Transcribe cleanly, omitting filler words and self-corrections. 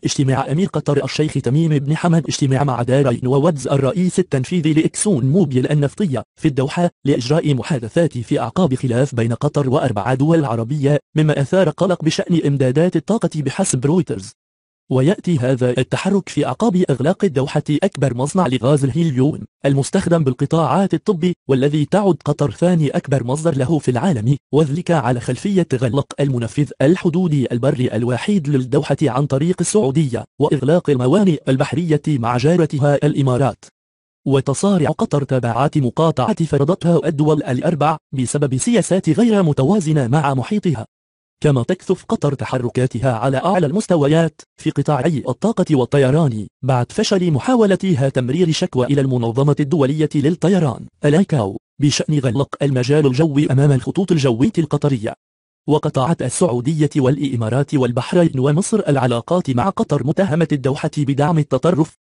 اجتماع أمير قطر الشيخ تميم بن حمد اجتماع مع دارين وودز الرئيس التنفيذي لإكسون موبيل النفطية في الدوحة لإجراء محادثات في أعقاب خلاف بين قطر و4 دول عربية، مما أثار قلق بشأن إمدادات الطاقة بحسب رويترز. ويأتي هذا التحرك في أعقاب إغلاق الدوحة أكبر مصنع لغاز الهيليوم المستخدم بالقطاعات الطبي، والذي تعد قطر ثاني أكبر مصدر له في العالم، وذلك على خلفية غلق المنفذ الحدودي البري الوحيد للدوحة عن طريق السعودية وإغلاق الموانئ البحرية مع جارتها الإمارات. وتصارع قطر تبعات مقاطعة فرضتها الدول الأربع بسبب سياسات غير متوازنة مع محيطها. كما تكثف قطر تحركاتها على أعلى المستويات في قطاعي الطاقة والطيران بعد فشل محاولتها تمرير شكوى إلى المنظمة الدولية للطيران الإيكاو بشأن غلق المجال الجوي أمام الخطوط الجوية القطرية. وقطعت السعودية والإمارات والبحرين ومصر العلاقات مع قطر، متهمة الدوحة بدعم التطرف